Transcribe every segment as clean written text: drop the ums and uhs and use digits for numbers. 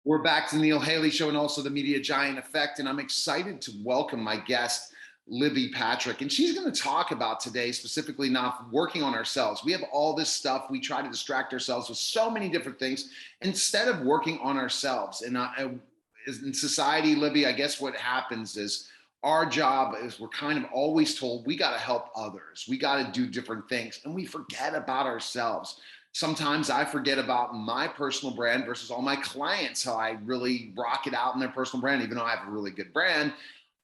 We're back to the Neil Haley Show and also the Media Giant Effect. And I'm excited to welcome my guest, Libby Patrick. And she's going to talk about today, specifically not working on ourselves. We have all this stuff. We try to distract ourselves with so many different things instead of working on ourselves. And in society, Libby, I guess what happens is our job is we're kind of always told we got to help others. We got to do different things. And we forget about ourselves. Sometimes I forget about my personal brand versus all my clients, how I really rock it out in their personal brand. Even though I have a really good brand,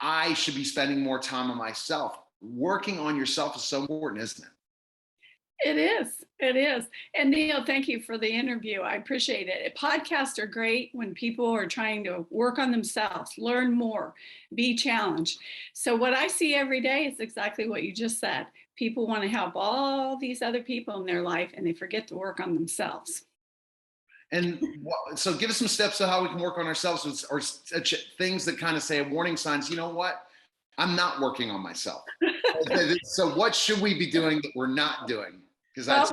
I should be spending more time on myself. Working on yourself is so important, isn't it? It is. It is. And Neil, thank you for the interview. I appreciate it. Podcasts are great when people are trying to work on themselves, learn more, be challenged. So what I see every day is exactly what you just said. People want to help all these other people in their life and they forget to work on themselves. And so give us some steps of how we can work on ourselves or things that kind of say warning signs, you know what? I'm not working on myself. So what should we be doing that we're not doing? Because that's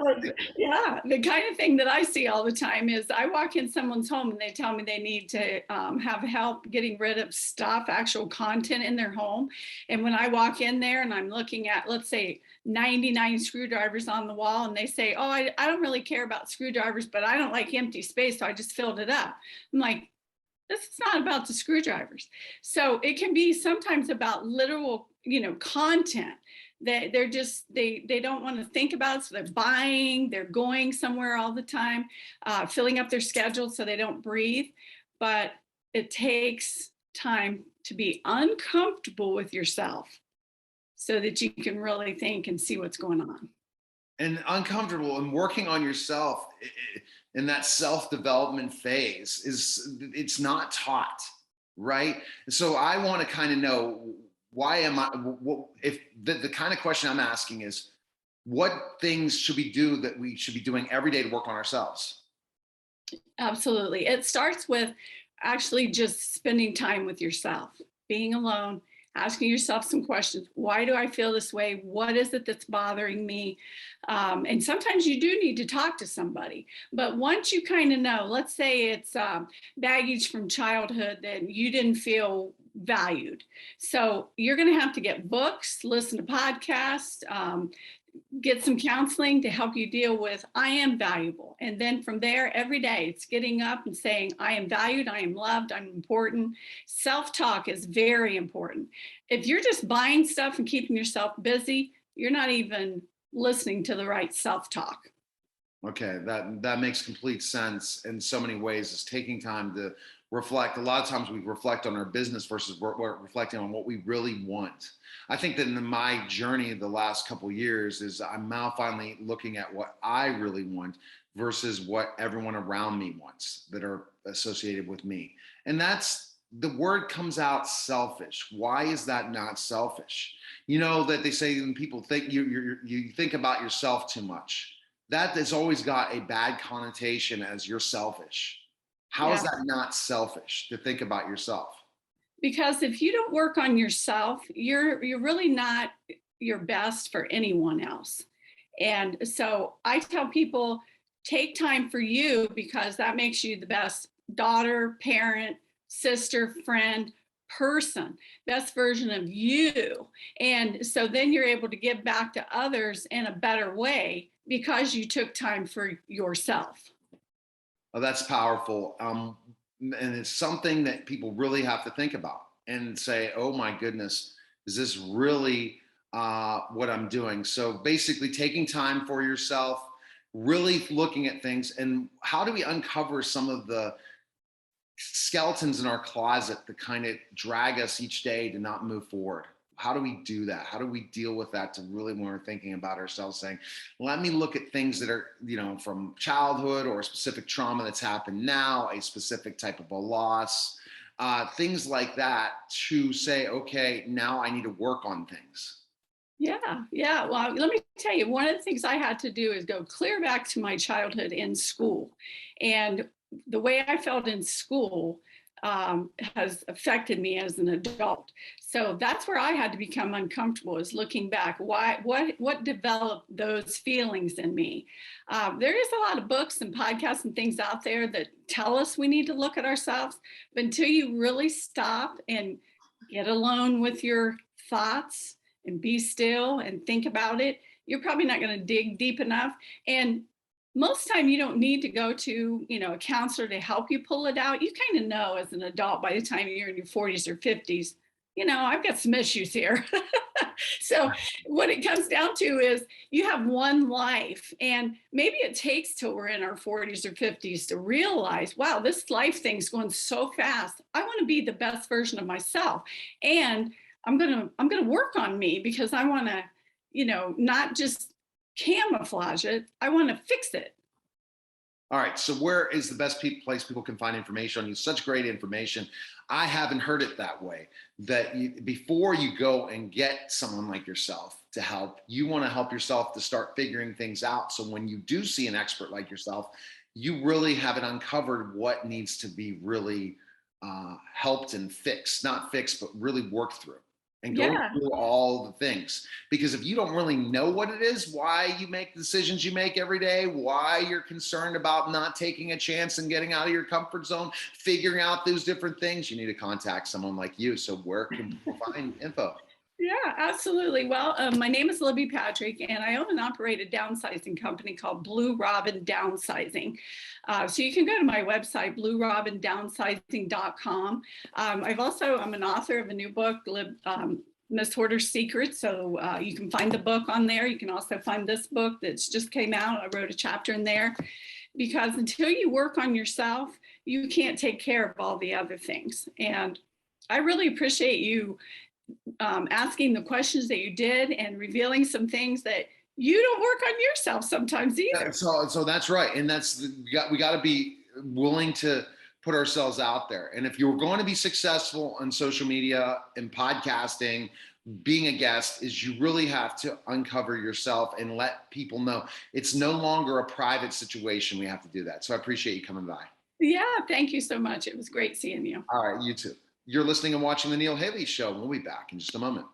yeah, the kind of thing that I see all the time is I walk in someone's home and they tell me they need to have help getting rid of stuff, actual content in their home. And when I walk in there and I'm looking at, let's say, 99 screwdrivers on the wall, and they say, oh, I don't really care about screwdrivers, but I don't like empty space, so I just filled it up. I'm like, this is not about the screwdrivers. So it can be sometimes about literal, content that they don't want to think about it, so they're buying, they're going somewhere all the time, filling up their schedule so they don't breathe. But it takes time to be uncomfortable with yourself so that you can really think and see what's going on. And uncomfortable and working on yourself in that self-development phase it's not taught, right? So I want to kind of know, why am I, if the kind of question I'm asking is, what things should we do that we should be doing every day to work on ourselves? Absolutely. It starts with actually just spending time with yourself, being alone, asking yourself some questions. Why do I feel this way? What is it that's bothering me? And sometimes you do need to talk to somebody. But once you kind of know, let's say it's baggage from childhood that you didn't feel valued. So you're going to have to get books, listen to podcasts, get some counseling to help you deal with, I am valuable. And then from there, every day, it's getting up and saying, I am valued, I am loved, I'm important. Self-talk is very important. If you're just buying stuff and keeping yourself busy, you're not even listening to the right self-talk. Okay, that makes complete sense in so many ways. Is taking time to reflect. A lot of times we reflect on our business versus we're reflecting on what we really want. I think that in my journey the last couple of years is I'm now finally looking at what I really want versus what everyone around me wants that are associated with me. And that's the word comes out selfish. Why is that not selfish? You know that they say when people think you think about yourself too much. That has always got a bad connotation as you're selfish. How is that not selfish to think about yourself? Because if you don't work on yourself, you're really not your best for anyone else. And so I tell people, take time for you because that makes you the best daughter, parent, sister, friend, person, best version of you. And so then you're able to give back to others in a better way because you took time for yourself. Oh, that's powerful. And it's something that people really have to think about and say, oh my goodness, is this really what I'm doing? So basically taking time for yourself, really looking at things, and how do we uncover some of the skeletons in our closet that kind of drag us each day to not move forward? How do we do that? How do we deal with that to really, when we're thinking about ourselves, saying, let me look at things that are, from childhood or a specific trauma that's happened now, a specific type of a loss, things like that, to say, okay, now I need to work on things. Yeah. Well, let me tell you, one of the things I had to do is go clear back to my childhood in school. And the way I felt in school, has affected me as an adult. So that's where I had to become uncomfortable, is looking back. What developed those feelings in me? There is a lot of books and podcasts and things out there that tell us we need to look at ourselves, but until you really stop and get alone with your thoughts and be still and think about it, you're probably not going to dig deep enough. And most time you don't need to go to, a counselor to help you pull it out. You kind of know as an adult by the time you're in your 40s or 50s, I've got some issues here. So what it comes down to is you have one life, and maybe it takes till we're in our 40s or 50s to realize, wow, this life thing's going so fast. I want to be the best version of myself, and I'm gonna work on me, because I want to, not just camouflage it. I want to fix it. All right. So where is the best place people can find information on you? Such great information. I haven't heard it that way. That before you go and get someone like yourself to help, you want to help yourself to start figuring things out. So when you do see an expert like yourself, you really haven't uncovered what needs to be really helped and fixed, not fixed, but really worked through, and going Yeah. through all the things. Because if you don't really know what it is, why you make the decisions you make every day, why you're concerned about not taking a chance and getting out of your comfort zone, figuring out those different things, you need to contact someone like you. So where can people find info? Yeah, absolutely. Well, my name is Libby Patrick, and I own and operate a downsizing company called Blue Robin Downsizing. So you can go to my website, bluerobindownsizing.com. I'm an author of a new book, Miss Hoarder's Secrets. So you can find the book on there. You can also find this book that's just came out. I wrote a chapter in there, because until you work on yourself, you can't take care of all the other things. And I really appreciate you asking the questions that you did and revealing some things that you don't work on yourself sometimes either. So that's right. And we got to be willing to put ourselves out there. And if you're going to be successful on social media and podcasting, being a guest, is you really have to uncover yourself and let people know it's no longer a private situation. We have to do that. So I appreciate you coming by. Yeah, thank you so much. It was great seeing you. All right, you too. You're listening and watching The Neil Haley Show. We'll be back in just a moment.